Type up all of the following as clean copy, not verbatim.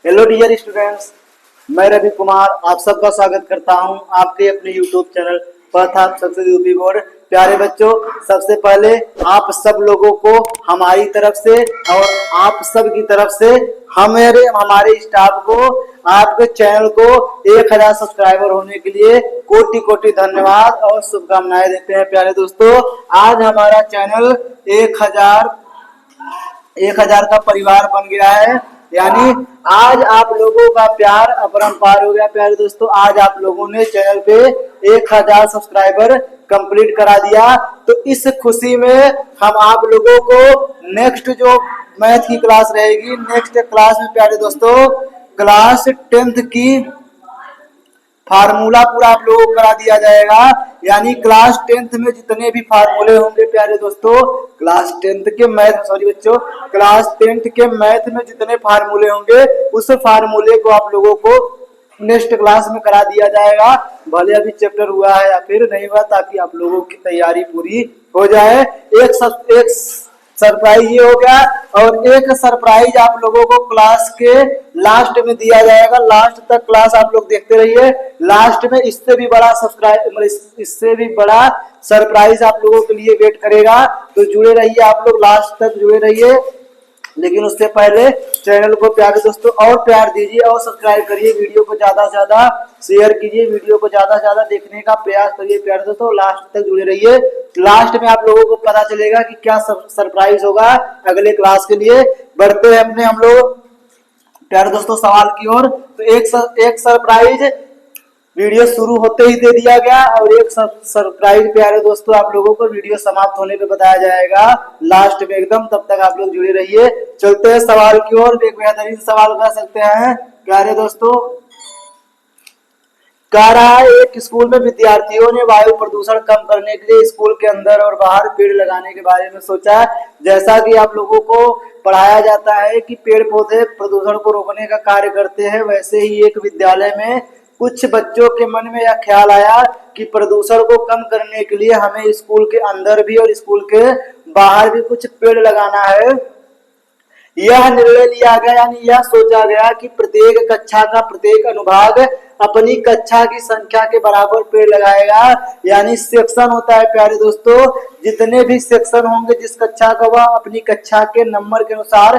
Hello dear students, मैं रवि कुमार आप सबका स्वागत करता हूं आपके अपने यूट्यूब चैनल पथ सक्सेस यूपी बोर्ड। प्यारे बच्चों, सबसे पहले आप सब लोगों को हमारी तरफ से और आप सब की तरफ से हमारे स्टाफ को आपके चैनल को 1000 सब्सक्राइबर होने के लिए कोटि कोटि धन्यवाद और शुभकामनाएं देते हैं। प्यारे दोस्तों, आज हमारा चैनल 1000 का परिवार बन गया है, यानी आज आप लोगों का प्यार अपरंपार हो गया। प्यारे दोस्तों, आज आप लोगों ने चैनल पे 1000 सब्सक्राइबर कंप्लीट करा दिया। तो इस खुशी में हम आप लोगों को नेक्स्ट जो मैथ की क्लास रहेगी, नेक्स्ट क्लास में प्यारे दोस्तों क्लास 10th की फार्मूला पूरा आप लोगों को करा दिया जाएगा। यानी क्लास 10th में जितने भी फार्मूले होंगे प्यारे दोस्तों, क्लास 10th के मैथ सॉरी बच्चों क्लास 10th के मैथ में जितने फार्मूले होंगे उस फार्मूले को आप लोगों को नेक्स्ट क्लास में करा दिया जाएगा। भले अभी चैप्टर हुआ है या फिर नहीं हुआ, ताकि आप लोगों की तैयारी पूरी हो जाए। एक सरप्राइज ये हो गया, और एक सरप्राइज आप लोगों को क्लास के लास्ट में दिया जाएगा। लास्ट तक क्लास आप लोग देखते रहिए। लास्ट में इससे भी बड़ा इससे भी बड़ा सरप्राइज आप लोगों के लिए वेट करेगा। तो जुड़े रहिए, आप लोग लास्ट तक जुड़े रहिए। लेकिन उससे पहले चैनल को प्यारे दोस्तों और प्यार दीजिए और सब्सक्राइब करिए, वीडियो को ज्यादा से ज्यादा शेयर कीजिए, वीडियो को ज्यादा से ज्यादा देखने का प्रयास करिए। प्यारे दोस्तों, लास्ट तक जुड़े रहिए। लास्ट में आप लोगों को पता चलेगा कि क्या सरप्राइज होगा अगले क्लास के लिए। बढ़ते हैं अपने हम लोग प्यारे दोस्तों सवाल की ओर। तो एक सरप्राइज वीडियो शुरू होते ही दे दिया गया, और एक सरप्राइज प्यारे दोस्तों आप लोगों को वीडियो समाप्त होने पे बताया जाएगा लास्ट में एकदम। तब तक आप लोग जुड़े रहिए। चलते हैं सवाल की ओर। एक बेहतरीन सवाल कर सकते हैं प्यारे दोस्तों। कह रहा है, एक स्कूल में विद्यार्थियों ने वायु प्रदूषण कम करने के लिए स्कूल के अंदर और बाहर पेड़ लगाने के बारे में सोचा। जैसा कि आप लोगों को पढ़ाया जाता है कि पेड़ पौधे प्रदूषण को रोकने का कार्य करते हैं, वैसे ही एक विद्यालय में कुछ बच्चों के मन में यह ख्याल आया कि प्रदूषण को कम करने के लिए हमें स्कूल के अंदर भी और स्कूल के बाहर भी कुछ पेड़ लगाना है। यह निर्णय लिया गया, यानी यह सोचा गया कि प्रत्येक कक्षा का प्रत्येक अनुभाग अपनी कक्षा की संख्या के बराबर पेड़ लगाएगा। यानी सेक्शन होता है प्यारे दोस्तों, जितने भी सेक्शन होंगे जिस कक्षा का, वह अपनी कक्षा के नंबर के अनुसार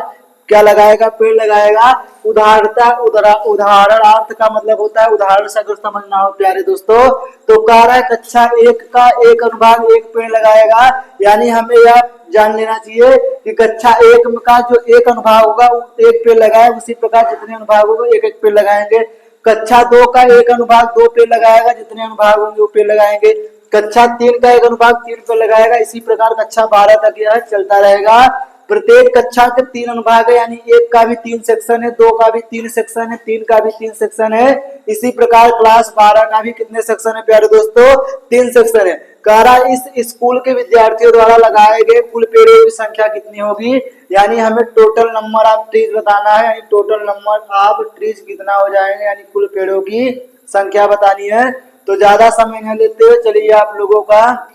क्या लगाएगा, पेड़ लगाएगा। उदाहरणार्थ का मतलब होता है उदाहरण से अगर समझना हो प्यारे दोस्तों, तो कह रहा है कक्षा 1 का एक अनुभाग एक पेड़ लगाएगा। यानी हमें यह जान लेना चाहिए कि कक्षा 1 का जो एक अनुभाग होगा एक पेड़ लगाए, उसी प्रकार जितने अनुभाग होंगे एक एक पेड़ लगाएंगे। कक्षा 2 का एक अनुभाग 2 पेड़ लगाएगा, जितने अनुभाग होंगे वो पेड़ लगाएंगे। कक्षा 3 का एक अनुभाग 3 पेड़ लगाएगा। इसी प्रकार कक्षा 12 तक यह चलता रहेगा। प्रत्येक कक्षा के 3 अनुभाग है, यानी 1 का भी 3 सेक्शन है, 2 का भी 3 सेक्शन है, 3 का भी 3 सेक्शन है। इसी प्रकार क्लास 12 का भी कितने सेक्शन है प्यारे दोस्तों, 3 सेक्शन है। कह रहा इस स्कूल के विद्यार्थियों द्वारा लगाए गए कुल पेड़ों की संख्या कितनी होगी। यानी हमें टोटल नंबर ऑफ ट्रीज बताना है, यानी टोटल नंबर ऑफ ट्रीज कितना हो जाएंगे, यानी कुल पेड़ों की संख्या बतानी है। तो ज्यादा समय न लेते हुए चलिए आप लोगों का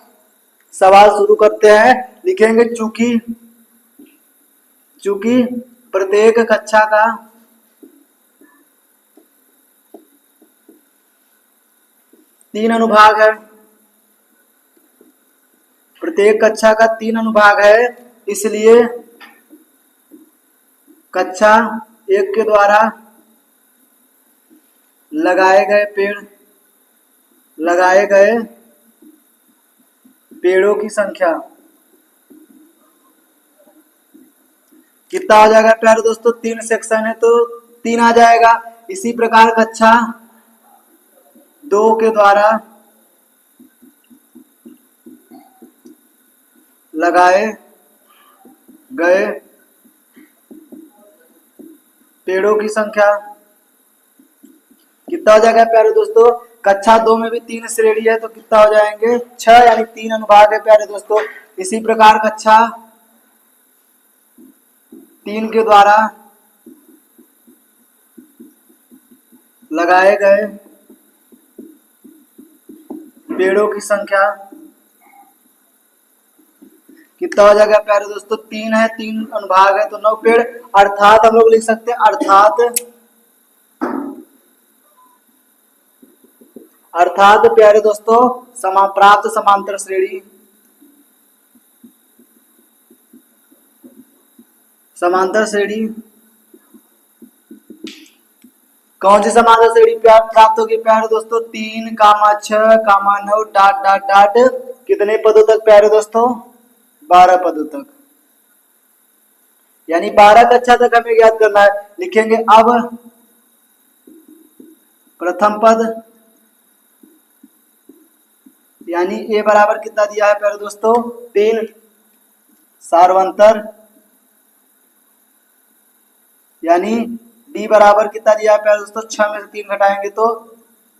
सवाल शुरू करते हैं। लिखेंगे चूंकि प्रत्येक कक्षा का तीन अनुभाग है, प्रत्येक कक्षा का 3 अनुभाग है, इसलिए कक्षा 1 के द्वारा लगाए गए पेड़ों की संख्या कितना आ जाएगा प्यारे दोस्तों, 3 सेक्शन है तो 3 आ जाएगा। इसी प्रकार कक्षा 2 के द्वारा लगाए गए पेड़ों की संख्या कितना हो जाएगा प्यारे दोस्तों। कक्षा 2 में भी 3 श्रेणी है तो कितना हो जाएंगे 6, यानी 3 अनुभाग है प्यारे दोस्तों। इसी प्रकार कक्षा 3 के द्वारा लगाए गए पेड़ों की संख्या कितना हो जाएगा प्यारे दोस्तों, 3 है, 3 अनुभाग है तो 9 पेड़। अर्थात हम लोग लिख सकते हैं, अर्थात अर्थात प्यारे दोस्तों प्राप्त समांतर श्रेणी, समांतर श्रेणी कौन सी समांतर श्रेणी प्राप्त होगी प्यारे दोस्तों? 3, 6, 9 डाट डाट डाट कितने पदों तक प्यारे दोस्तों? 12 पदों तक, यानी 12 कक्षा तक हमें याद करना है। लिखेंगे अब प्रथम पद, यानी ए बराबर कितना दिया है प्यारे दोस्तों? 3, सार्वंतर यानी डी बराबर कितना दिया है प्यारे दोस्तों? 6 में से 3 घटाएंगे तो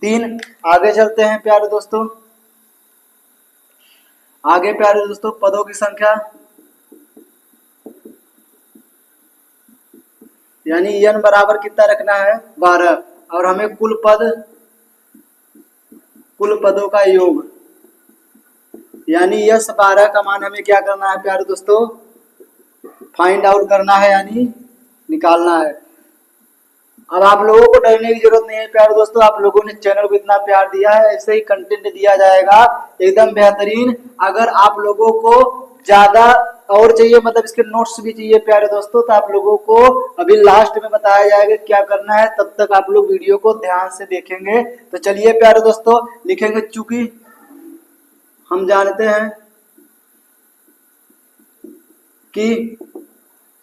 3। आगे चलते हैं प्यारे दोस्तों, आगे प्यारे दोस्तों पदों की संख्या, यानी n बराबर कितना रखना है? 12, और हमें कुल पदों का योग, यानी यस 12 का मान हमें क्या करना है प्यारे दोस्तों? फाइंड आउट करना है, यानी निकालना है। अब आप लोगों को डरने की जरूरत नहीं है प्यारे दोस्तों, आप लोगों ने चैनल को इतना प्यार दिया है, ऐसे ही कंटेंट दिया जाएगा एकदम बेहतरीन। अगर आप लोगों को ज्यादा और चाहिए, मतलब इसके नोट्स भी चाहिए प्यारे दोस्तों, तो आप लोगों को अभी लास्ट में बताया जाएगा क्या करना है, तब तक आप लोग वीडियो को ध्यान से देखेंगे। तो चलिए प्यारे दोस्तों लिखेंगे, चूंकि हम जानते हैं कि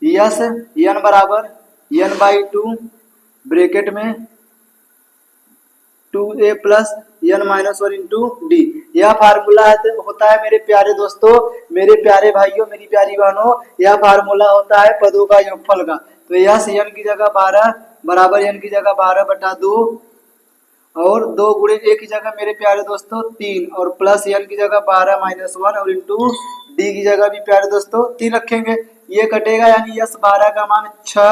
यस n बराबर n/2 ब्रैकेट में 2a plus n minus 1 into D, यह फार्मूला होता है मेरे प्यारे दोस्तों, मेरे प्यारे भाइयों, मेरी प्यारी बहनों, यह फार्मूला होता है पदों का योगफल का। तो यस n की जगह 12 बराबर n की जगह 12/2 और 2 गुणे a की जगह मेरे प्यारे दोस्तों 3 और प्लस n की जगह 12 माइनस 1 और इंटू डी की जगह भी प्यारे दोस्तों 3 रखेंगे। ये कटेगा, यानी यस 12 का मान 6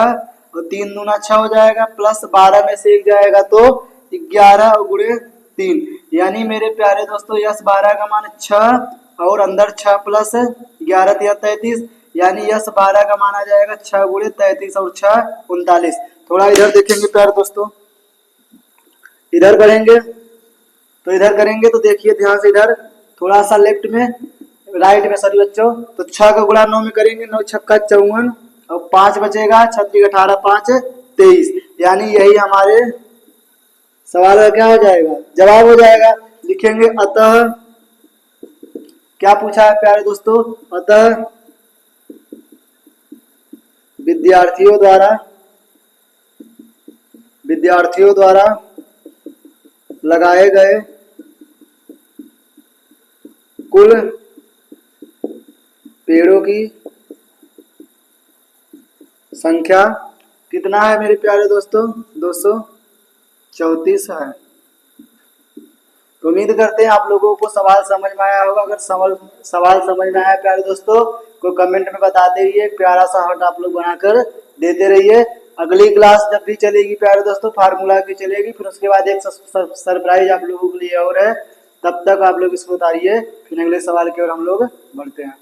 और 3 दूना 6 हो जाएगा, प्लस 12 में से 1 जाएगा तो 11 गुणे 3, यानी मेरे प्यारे दोस्तों यस 12 का मान 6 और अंदर 6 प्लस 11 33, यानी यस 12 का मान आ जाएगा 6 गुणे 33 और 6 39। थोड़ा इधर देखेंगे प्यारे दोस्तों, इधर बढ़ेंगे तो इधर करेंगे तो देखिए ध्यान से, इधर थोड़ा सा लेफ्ट में राइट में सॉरी बच्चों, तो 6 का गुणा 9 में करेंगे, 9 छक्का 54 और 5 बचेगा, 36 18 5 23, यानी यही हमारे सवाल का क्या हो जाएगा? जवाब हो जाएगा। लिखेंगे अतः, क्या पूछा है प्यारे दोस्तों? अतः विद्यार्थियों द्वारा लगाए गए कुल पेड़ों की संख्या कितना है मेरे प्यारे दोस्तों? 234 है। तो उम्मीद करते हैं आप लोगों को सवाल समझ में आया होगा। अगर सवाल समझ में आया प्यारे दोस्तों को कमेंट में बताते रहिए, प्यारा सा हार्ट आप लोग बनाकर देते रहिए। अगली क्लास जब भी चलेगी प्यारे दोस्तों फार्मूला की चलेगी, फिर उसके बाद एक सरप्राइज आप लोगों के लिए और है, तब तक आप लोग इसको उतारिए, फिर अगले सवाल की ओर हम लोग बढ़ते हैं।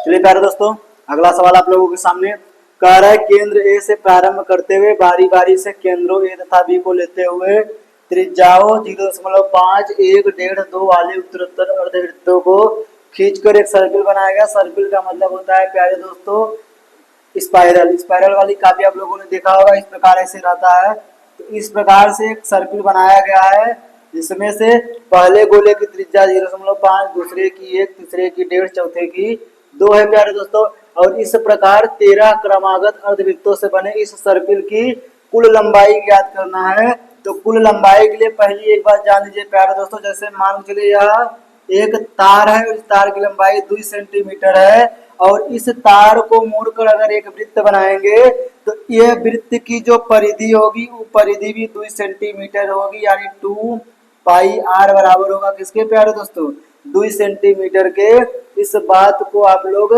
चलिए प्यारे दोस्तों अगला सवाल आप लोगों के सामने कह रहा है, केंद्र ए से प्रारंभ करते हुए बारी बारी से केंद्रों ए तथा बी को लेते हुए त्रिज्याओं 0.5, 1, 1.5, 2 वाले उत्तरोत्तर अर्धवृत्तों को खींचकर एक सर्किल बनाया गया। सर्किल का मतलब होता है प्यारे दोस्तों स्पाइरल वाली काफी आप लोगों ने देखा होगा, इस प्रकार ऐसे रहता है। तो इस प्रकार से एक सर्किल बनाया गया है, जिसमें से पहले गोले की त्रिज्या 0.5, दूसरे की 1, तीसरे की 1.5, चौथे की 2 है प्यारे दोस्तों। और इस प्रकार 13 क्रमागत अर्धवृत्तों से बने इस सर्किल की कुल लंबाई ज्ञात करना है। तो कुल लंबाई के लिए पहली एक बात जान लीजिए प्यारे दोस्तों, जैसे मान चलिए यह एक तार है और इस तार की लंबाई 2 सेंटीमीटर है, और इस तार को मोड़कर अगर एक वृत्त बनाएंगे तो यह वृत्त की जो परिधि होगी वो परिधि भी 2 सेंटीमीटर होगी, यानी 2 पाई आर बराबर होगा किसके प्यारे दोस्तों? 2 सेंटीमीटर के। इस बात को आप लोग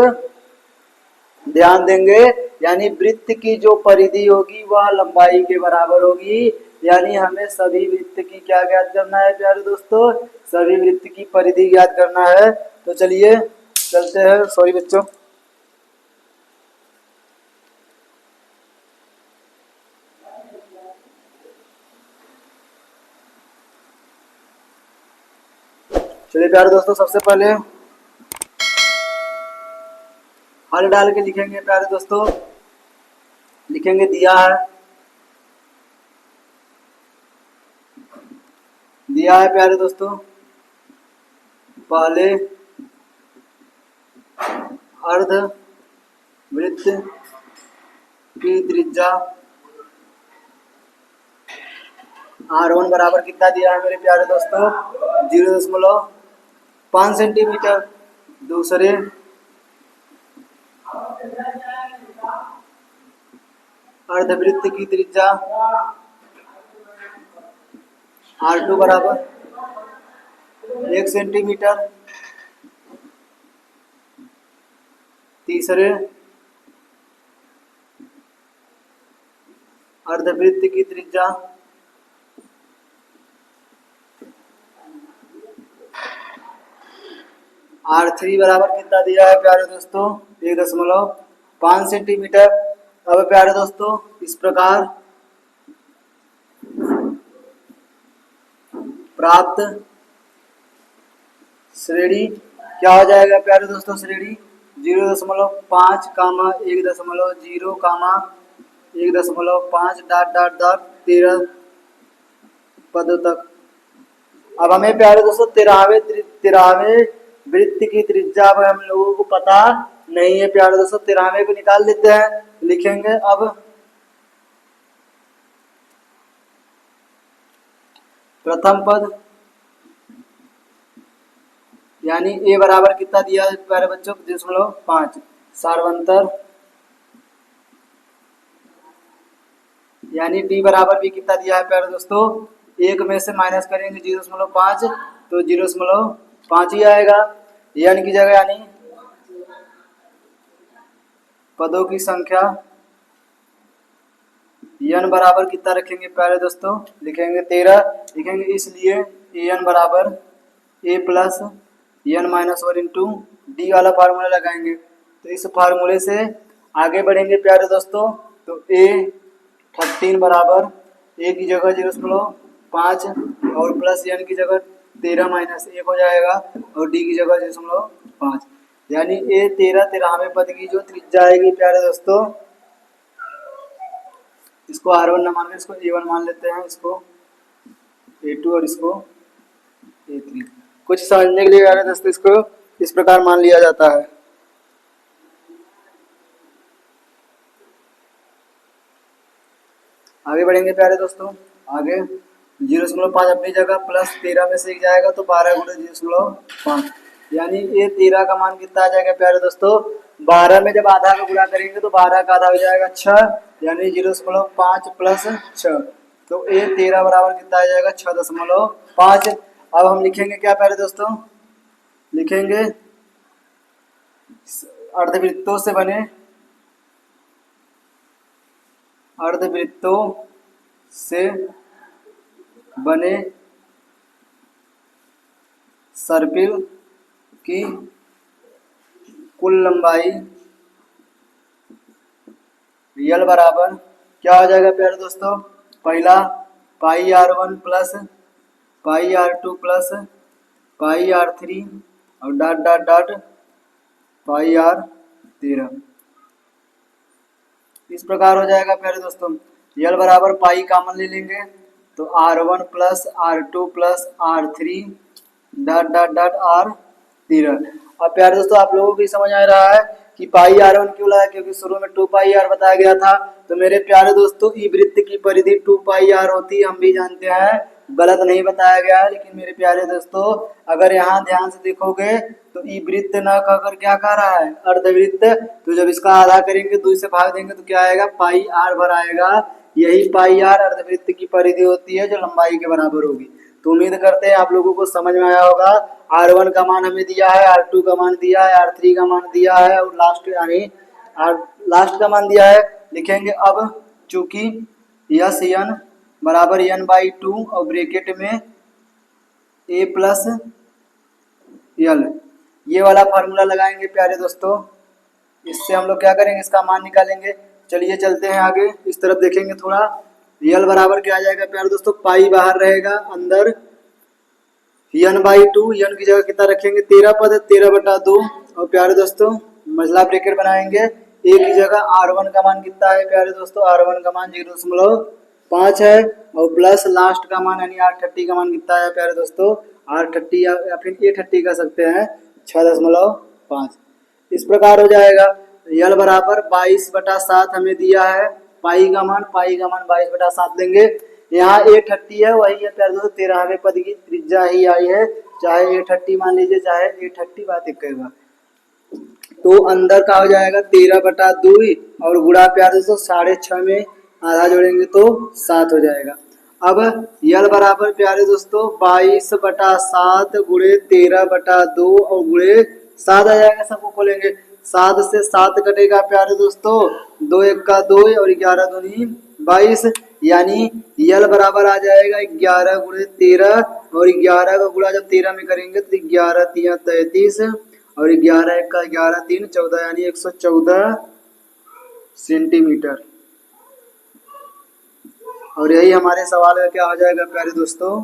ध्यान देंगे, यानी वृत्त की जो परिधि होगी वह लंबाई के बराबर होगी, यानी हमें सभी वृत्त की क्या ज्ञात करना है प्यारे दोस्तों? सभी वृत्त की परिधि ज्ञात करना है। तो चलिए चलते हैं, सॉरी बच्चों। चलिए प्यारे दोस्तों, सबसे पहले हल डाल के लिखेंगे प्यारे दोस्तों। लिखेंगे दिया है प्यारे दोस्तों। पहले अर्ध वृत्त की त्रिज्या R1 बराबर कितना दिया है मेरे प्यारे दोस्तों? 0.5 सेंटीमीटर। दूसरे अर्धवृत्त की त्रिज्या R2 बराबर 1 सेंटीमीटर। तीसरे अर्धवृत्त की त्रिज्या R3 बराबर कितना दिया है प्यारे दोस्तों? 1.5 सेंटीमीटर। अब प्यारे दोस्तों, इस प्रकार प्राप्त श्रेणी क्या हो जाएगा प्यारे दोस्तों? श्रेणी 0.5 कामा 1.0 कामा 1.5 डॉट डॉट डॉट 13 पदों तक। अब हमें प्यारे दोस्तों तिरावे वृत्त की त्रिज्या अब हम लोगों को पता नहीं है प्यारे दोस्तों। 13वें को निकाल लेते हैं। लिखेंगे अब प्रथम पद यानी a बराबर कितना दिया है प्यारे बच्चों? 0.5। सार्वंतर यानी d बराबर भी कितना दिया है प्यारे दोस्तों? 1 में से माइनस करेंगे 0.5 तो 0.5 ही आएगा। n की जगह यानी पदों की संख्या n बराबर कितना रखेंगे प्यारे दोस्तों? लिखेंगे 13। लिखेंगे इसलिए an बराबर a plus n minus 1 into D वाला फार्मूला लगाएंगे। तो इस फार्मूले से आगे बढ़ेंगे प्यारे दोस्तों। तो a 13 बराबर a की जगह 0.5 और प्लस n की जगह 13 माइनस 1 हो जाएगा और d की जगह 0.5 यानी a 13वें पद की जो त्रिज्या आएगी प्यारे दोस्तों, इसको R1 ना मान के इसको A1 मान लेते हैं, इसको A2 और इसको A3। कुछ समझने के लिए प्यारे दोस्तों इसको इस प्रकार मान लिया जाता है। आगे बढ़ेंगे प्यारे दोस्तों। आगे 0.5 अपनी जगह प्लस 13 में से एक जाएगा तो 12 गुणे 0.5 यानी ये 13 का मान कितना आ जाएगा प्यारे दोस्तों? 12 में जब आधा का गुणा करेंगे तो 12 का आधा हो जाएगा 6 यानी 0.5 प्लस 6 तो ये 13 बराबर कितना आ जाएगा? 6.5। अब हम लिखेंगे क्या प्यारे दोस्तों? लिखेंगे अर्धवृत्तों से बने सर्पिल की कुल लंबाई रियल बराबर क्या हो जाएगा प्यारे दोस्तों? पहला पाई R1 plus pi R2 plus pi R3 और डॉट डॉट डॉट पाई R13। इस प्रकार हो जाएगा प्यारे दोस्तों। यल बराबर पाई कॉमन ले लेंगे तो R1 plus R2 plus R3 dot dot dot R13। अब प्यारे दोस्तों आप लोगों को समझ आ रहा है कि पाई R1 क्यों लाया? क्योंकि शुरू में 2 पाई R बताया गया था। तो मेरे प्यारे दोस्तों ई वृत्त की परिधि 2 पाई R होती है, हम भी जानते हैं, गलत नहीं बताया गया है। लेकिन मेरे प्यारे दोस्तों अगर यहाँ ध्यान से देखोगे तो ई वृत्त न कहकर क्या कह रहा है? अर्धवृत्त। तो जब इसका आधा करेंगे 2 से भाग देंगे तो क्या आएगा? पाई R भर आएगा। यही पाई R अर्धवृत्त की परिधि होती है जो लंबाई के बराबर होगी। तो उम्मीद करते हैं आप लोगों को समझ में आया होगा। R1 का मान हमें दिया है, R2 का मान दिया है, R3 का मान दिया है और लास्ट का मान दिया है। लिखेंगे अब चूंकि यस n बराबर n/2 और ब्रैकेट में a प्लस यल, ये वाला फार्मूला लगाएंगे प्यारे दोस्तों। इससे हम लोग क्या करेंगे? इसका मान निकालेंगे। चलिए चलते हैं आगे, इस तरफ देखेंगे थोड़ा। यल बराबर क्या आ जाएगा प्यारे दोस्तों? पाई बाहर रहेगा, अंदर n बाई टू, n की जगह कितना रखेंगे 13 पद है, 13/2। और प्यारे दोस्तों मझला ब्रैकेट बनाएंगे, a की जगह r1 का मान कितना है प्यारे दोस्तों, r1 का मान 0.5 है, और प्लस लास्ट का मान यानी r30 का मान कितना है प्यारे दोस्तों, r30 या फिर a30 कह सकते हैं 6.5। इस प्रकार हो जाएगा। यल बराबर 22/7 हमें दिया है, पाई का मान 22/7 लेंगे। यहाँ a30 है, वही है प्यारे दोस्तों 13वें पद की त्रिज्या ही आई है, चाहे a30 मान लीजिए चाहे a30 बात एक कहेगा। तो अंदर का हो जाएगा 13/2 और गुणा प्यारे दोस्तों 6.5 में आधा जोड़ेंगे तो 7 हो जाएगा। अब यल बराबर प्यारे दोस्तों 22/7 गुणे 13/2 और गुणे 7 आ जाएगा, सबको खोलेंगे। 7 से 7 कटेगा प्यारे दोस्तों, 2 1 का 2 और 11 दूनी 22, यानी यल बराबर आ जाएगा 11 गुणे 13 और 11 का गुणा जब 13 में करेंगे तो 11 3 33 और 11 1 का 11 3 14 यानी 114 सेंटीमीटर। और यही हमारे सवाल का क्या हो जाएगा प्यारे दोस्तों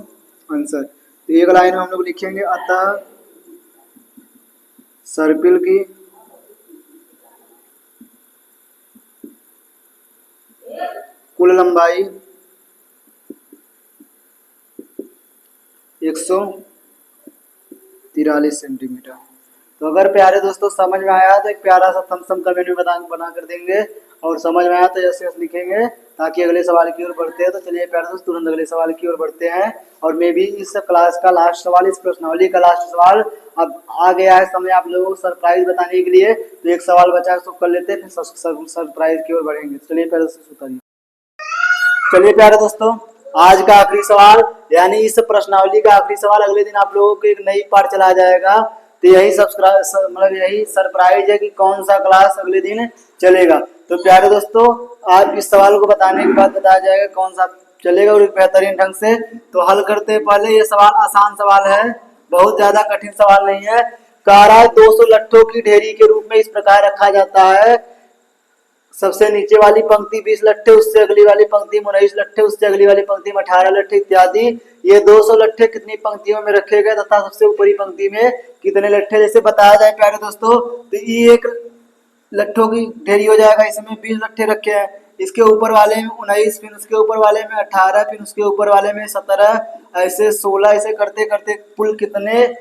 आंसर। तो एक लाइन में हम लोग लिखेंगे, अतः सर्पिल की कुल लंबाई 143 सेंटीमीटर। तो अगर प्यारे दोस्तों समझ में आया तो एक प्यारा सा थम्स अप कमेंट में बना कर देंगे, और समझ में आया तो यस यस लिखेंगे ताकि अगले सवाल की ओर बढ़ते हैं। तो चलिए प्यारे दोस्तों तुरंत अगले सवाल की ओर बढ़ते हैं, और मे भी इस क्लास का लास्ट सवाल, इस प्रश्नावली का लास्ट सवाल अब आ गया है समय आप लोगों को सरप्राइज बताने के लिए। तो एक सवाल बचा उसको कर लेते हैं, फिर सरप्राइज की ओर बढ़ेंगे। चलिए प्यारे दोस्तों सुताइए। चलिए प्यारे दोस्तों आज का आखिरी सवाल, यानी इस प्रश्नावली का आखिरी सवाल, अगले दिन आप लोगों को एक नई पार्ट चला जाएगा। तो यही मतलब यही सरप्राइज है कि कौन सा क्लास अगले दिन चलेगा। तो प्यारे दोस्तों आज इस सवाल को बताने के बाद बताया जाएगा कौन सा चलेगा और बेहतरीन ढंग से। तो हल करते हैं पहले, ये सवाल आसान सवाल है, बहुत ज्यादा कठिन सवाल नहीं है। कारा 200 लट्ठों की ढेरी के रूप में इस प्रकार रखा जाता है, सबसे नीचे वाली पंक्ति 20 लट्ठे, उससे अगली वाली पंक्ति 19 लट्ठे, उससे अगली वाली पंक्ति में 18 लट्ठे इत्यादि। ये 200 लट्ठे कितनी पंक्तियों में रखे गए तथा सबसे ऊपरी पंक्ति में कितने लट्ठे, जैसे बताया जाए प्यारे दोस्तों। तो ये एक लट्ठों की ढेरी हो जाएगा, इसमें 20 लट्ठे रखे हैं, इसके ऊपर वाले में 19, फिर उसके ऊपर वाले में 18, फिर उसके ऊपर वाले में 17, ऐसे 16, ऐसे करते करते कुल कितने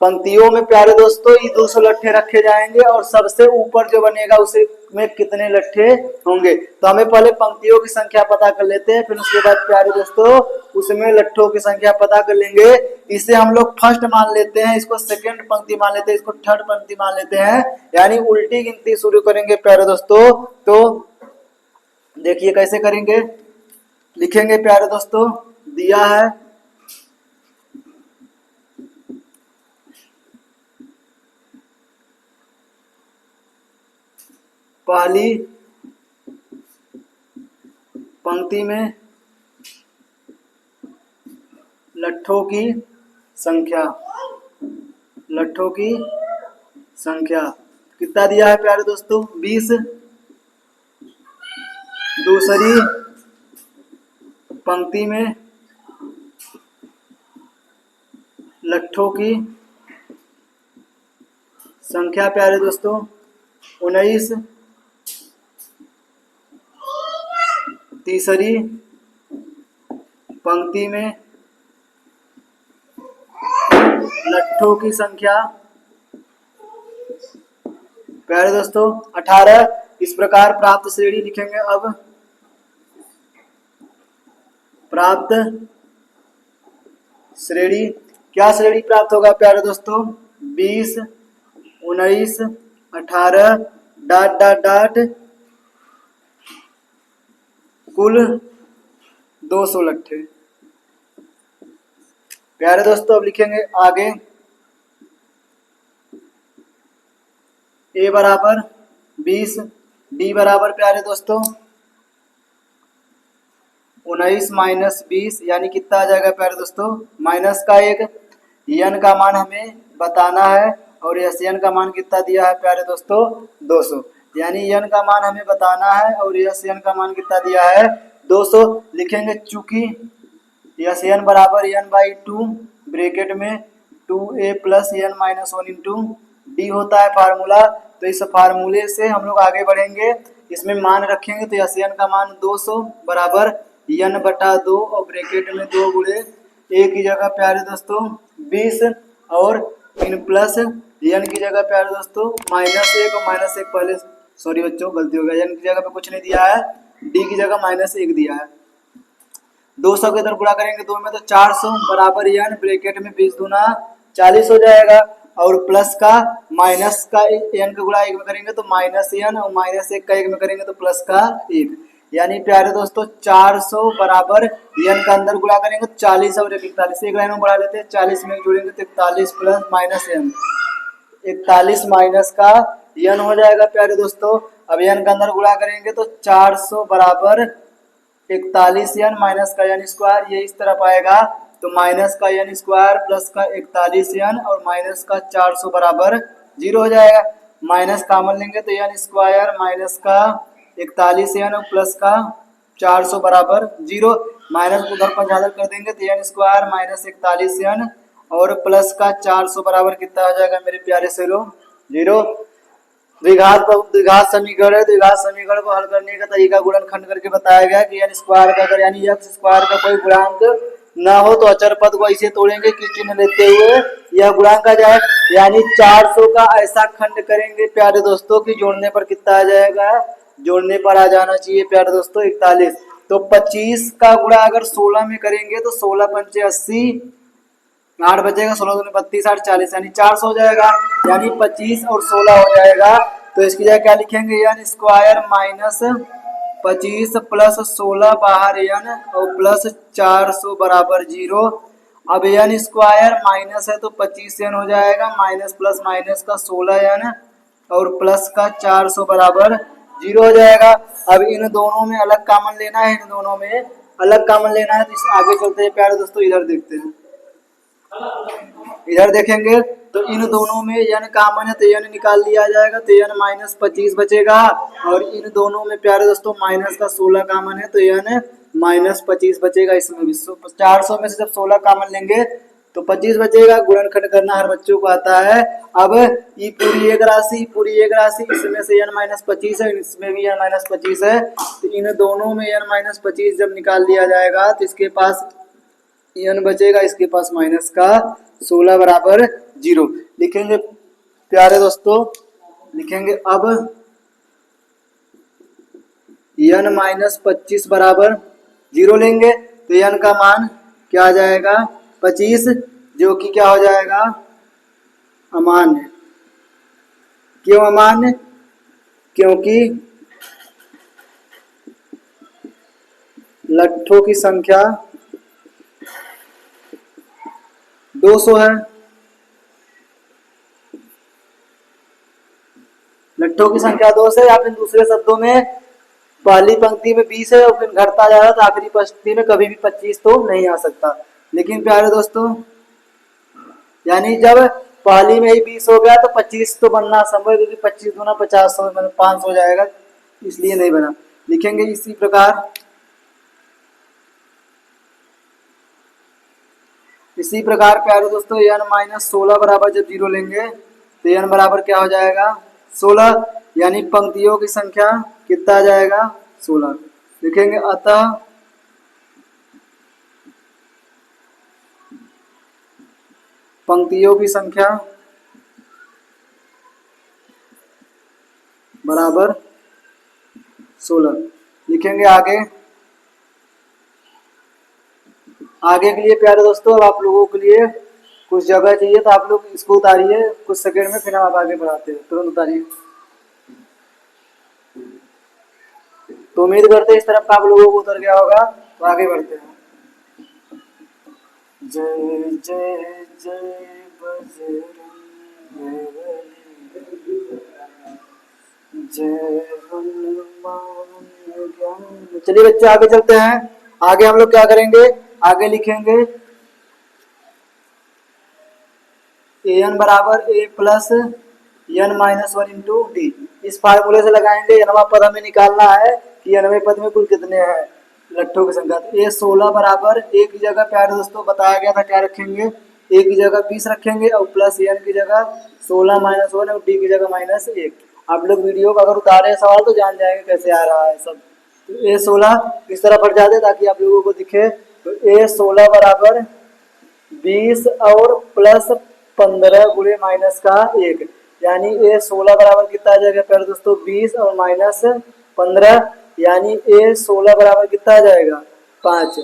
पंक्तियों में प्यारे दोस्तों ये 200 लट्ठे रखे जाएंगे, और सबसे ऊपर जो बनेगा उसे में कितने लट्ठे होंगे। तो हमें पहले पंक्तियों की संख्या पता कर लेते हैं, फिर उसके बाद प्यारे दोस्तों उसमें लट्ठों की संख्या पता कर लेंगे। इसे हम लोग फर्स्ट मान लेते हैं, इसको सेकंड पंक्ति मान लेते हैं, इसको थर्ड पंक्ति मान लेते हैं, यानी उल्टी गिनती शुरू करेंगे प्यारे दोस्तों। तो देखिए कैसे करेंगे, लिखेंगे प्यारे दोस्तों, दिया है पहली पंक्ति में लट्ठों की संख्या, लट्ठों की संख्या कितना दिया है प्यारे दोस्तों 20। दूसरी पंक्ति में लट्ठों की संख्या प्यारे दोस्तों 19। तीसरी पंक्ति में लट्ठों की संख्या प्यारे दोस्तों 18। इस प्रकार प्राप्त श्रेणी लिखेंगे। अब प्राप्त श्रेणी, क्या श्रेणी प्राप्त होगा प्यारे दोस्तों 20 19 18 डॉट डॉट डॉट कुल 200 लट्ठे। प्यारे दोस्तों अब लिखेंगे आगे, ए बराबर 20, बी बराबर प्यारे दोस्तों 19 माइनस 20, यानी कितना आ जाएगा प्यारे दोस्तों माइनस का 1। यन का मान हमें बताना है, और एस एन का मान कितना दिया है प्यारे दोस्तों 200, यानी यन का मान हमें बताना है और एस एन का मान कितना दिया है 200। लिखेंगे चूंकि एस एन बराबर एन बाई 2, ब्रैकेट में 2a plus n minus 1 into D होता है फार्मूला। तो इस फार्मूले से हम लोग आगे बढ़ेंगे, इसमें मान रखेंगे तो यस n का मान 200 बराबर n बटा 2 और ब्रैकेट में 2 गुणे a की जगह प्यारे दोस्तों 20 और इन प्लस n की जगह प्यारे दोस्तों -1 और -1 पहले सॉरी बच्चों गलती हो गया, n की जगह पे कुछ नहीं दिया है, d की जगह -1 दिया है। 200 के इधर गुणा करेंगे 2 में तो 400 बराबर n ब्रैकेट में 20 दूना 40 हो जाएगा और प्लस का माइनस का n का गुणा 1 में करेंगे तो -n और -1 का 1 में करेंगे तो प्लस का 1, यानी प्यारे दोस्तों 400 बराबर n का अंदर गुणा करेंगे 40 और 41 एक लाइन में बढ़ा लेते हैं, 40 में जोड़ेंगे तो 41 प्लस माइनस n 41 माइनस का n हो जाएगा प्यारे दोस्तों। अब n का अंदर गुणा करेंगे तो 400 बराबर 41 n माइनस का n स्क्वायर, ये इस तरफ आएगा तो माइनस का n स्क्वायर प्लस का 41 n और माइनस का 400 बराबर 0 हो जाएगा। माइनस कॉमन लेंगे तो n स्क्वायर माइनस का 41 n और प्लस का 400 बराबर 0, माइनस को उधर पंजाधर कर देंगे तो n स्क्वायर माइनस 41 n और प्लस का 400 बराबर कितना हो जाएगा मेरे प्यारे से लो 0। द्विघात समीकरण है, द्विघात समीकरण को हल करने का तरीका गुणनखंड करके बताया गया कि n स्क्वायर का अगर यानी x स्क्वायर का कोई गुणांक ना हो तो अचर पद को ऐसे तोड़ेंगे कि चिन्ह लेते हुए यह गुणांक आ जाए, यानी 400 का ऐसा खंड करेंगे प्यारे दोस्तों कि जोड़ने पर कितना आ जाएगा, जोड़ने पर आ जाना चाहिए प्यारे दोस्तों 41। तो 25 का गुणा अगर 16 में करेंगे तो 16 पंचे 80, 8 बचेगा, 16 दूनी 32, 8 40 यानी 400 हो जाएगा, यानी 25 और 16 हो जाएगा। तो इसकी जगह क्या लिखेंगे n स्क्वायर माइनस 25 प्लस 16 बाहर n और प्लस 400 बराबर 0। अब n स्क्वायर माइनस है तो 25 n हो जाएगा, माइनस प्लस माइनस का 16 n और प्लस का 400 बराबर 0 हो जाएगा। अब इन दोनों में अलग कॉमन लेना है, इन दोनों में अलग कॉमन लेना है, तो इस आगे चलते हैं प्यारे दोस्तों, इधर देखते हैं, इधर देखेंगे तो इन दोनों में n कॉमन है तो n निकाल लिया जाएगा तो n माइनस 25 बचेगा और इन दोनों में प्यारे दोस्तों माइनस का 16 कॉमन है तो n माइनस 25 बचेगा। इसमें भी 400 में से जब 16 कॉमन लेंगे तो 25 बचेगा, गुणनखंड करना हर बच्चों को आता है। अब ये पूरी एक राशि इसमें से n माइनस 25 है, इसमें भी n माइनस 25 है, तो इन दोनों में n माइनस 25 जब निकाल लिया जाएगा तो इसके पास n बचेगा, इसके पास माइनस का 16 बराबर 0 लिखेंगे प्यारे दोस्तों। लिखेंगे अब n माइनस 25 बराबर 0 लेंगे तो n का मान क्या आ जाएगा 25, जो कि क्या हो जाएगा अमान्य। क्यों अमान्य? क्योंकि लट्ठों की संख्या 200 है, लट्ठों की संख्या 200 है, या फिर दूसरे शब्दों में पहली पंक्ति में 20 है और फिर घटता जा रहा तो आखिरी पंक्ति में कभी भी 25 तो नहीं आ सकता। लेकिन प्यारे दोस्तों यानी जब पहली में ही 20 हो गया तो 25 तो बनना संभव है, क्योंकि 25 दूना 50 मतलब 500 हो जाएगा, इसलिए नहीं बना। लिखेंगे इसी प्रकार प्यारे दोस्तों n माइनस 16 बराबर जब 0 लेंगे तो n बराबर क्या हो जाएगा 16, यानी पंक्तियों की संख्या कितना आ जाएगा 16। लिखेंगे अतः पंक्तियों की संख्या बराबर 16। लिखेंगे आगे के लिए प्यारे दोस्तों, अब आप लोगों के लिए कुछ जगह चाहिए तो आप लोग इसको उतारिए कुछ सेकंड में, फिर हम आप आगे बढ़ाते हैं, तुरंत उतारिए। तो उम्मीद करते हैं इस तरफ का आप लोगों को उतर गया होगा, तो आगे बढ़ते हैं। जय जय जय बजरंग जय हनुमान ज्ञान। चलिए बच्चे आगे चलते हैं। आगे हम लोग क्या करेंगे, आगे लिखेंगे an बराबर a plus n minus 1 into D. इस फार्मूले से लगाएंगे nवां पद हमें निकालना है कि nवें पद में कुल कितने हैं लट्ठों की संख्या। तो a 16 बराबर a की जगह प्यारे दोस्तों बताया गया था क्या रखेंगे ए की जगह 20 रखेंगे और प्लस एन की जगह 16 माइनस 1 और डी की जगह -1। आप लोग वीडियो का अगर उतारे सवाल तो जान जाएंगे कैसे आ रहा है सब। तो A16 इस तरह बढ़ जाते ताकि आप लोगों को दिखे। तो A16 बराबर 20 और प्लस 15 गुणे माइनस का 1, यानी A16 बराबर कितना आ जाएगा प्यारे दोस्तों 20 और माइनस 15, यानी A16 बराबर कितना आ जाएगा 5।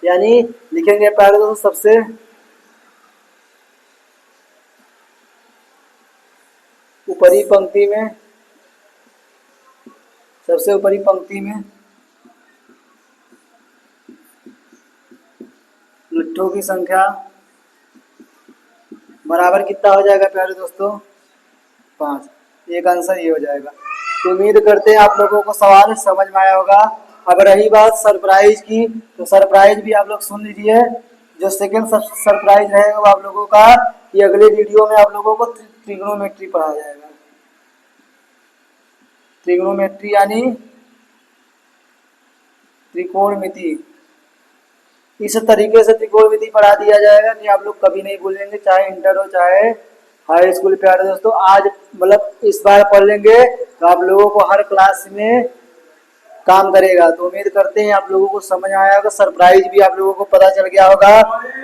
यानी लिखेंगे प्यारे दोस्तों सबसे ऊपरी पंक्ति में, सबसे ऊपरी पंक्ति में लट्ठों की संख्या बराबर कितना हो जाएगा प्यारे दोस्तों 5। एक आंसर ये हो जाएगा। तो उम्मीद करते हैं आप लोगों को सवाल समझ में आया होगा। अब रही बात सरप्राइज की, तो सरप्राइज भी आप लोग सुन लीजिए। जो सेकंड सरप्राइज रहेगा वो आप लोगों का कि अगले वीडियो में आप लोगों को ट्रिग्नोमेट्री पढ़ाया जाएगा। ट्रिग्नोमेट्री यानी त्रिकोणमिति। इस तरीके से त्रिकोणमिति पढ़ा दिया जाएगा कि आप लोग कभी नहीं भूलेंगे, चाहे इंटर हो चाहे हाई स्कूल। प्यारे दोस्तों आज मतलब इस बार पढ़ लेंगे तो आप लोगों को हर क्लास में काम करेगा। तो उम्मीद करते हैं आप लोगों को समझ आया होगा। सरप्राइज भी आप लोगों को पता चल गया होगा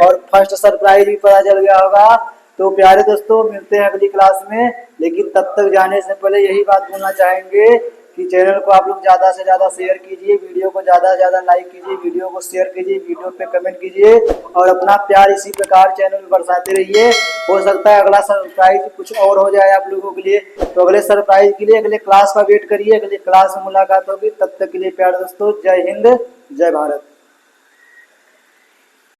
और फर्स्ट सरप्राइज भी पता चल गया होगा। तो प्यारे दोस्तों मिलते हैं अगली क्लास में, लेकिन तब तक जाने से पहले यही बात बोलना चाहेंगे कि चैनल को आप लोग ज़्यादा से ज़्यादा शेयर कीजिए, वीडियो को ज़्यादा से ज़्यादा लाइक कीजिए, वीडियो को शेयर कीजिए, वीडियो पे कमेंट कीजिए और अपना प्यार इसी प्रकार चैनल में बरसाते रहिए। हो सकता है अगला सरप्राइज कुछ और हो जाए आप लोगों के लिए। तो अगले सरप्राइज के लिए अगले क्लास का वेट करिए, अगले क्लास में मुलाकात होगी। तब तक के लिए प्यार दोस्तों जय हिंद जय भारत।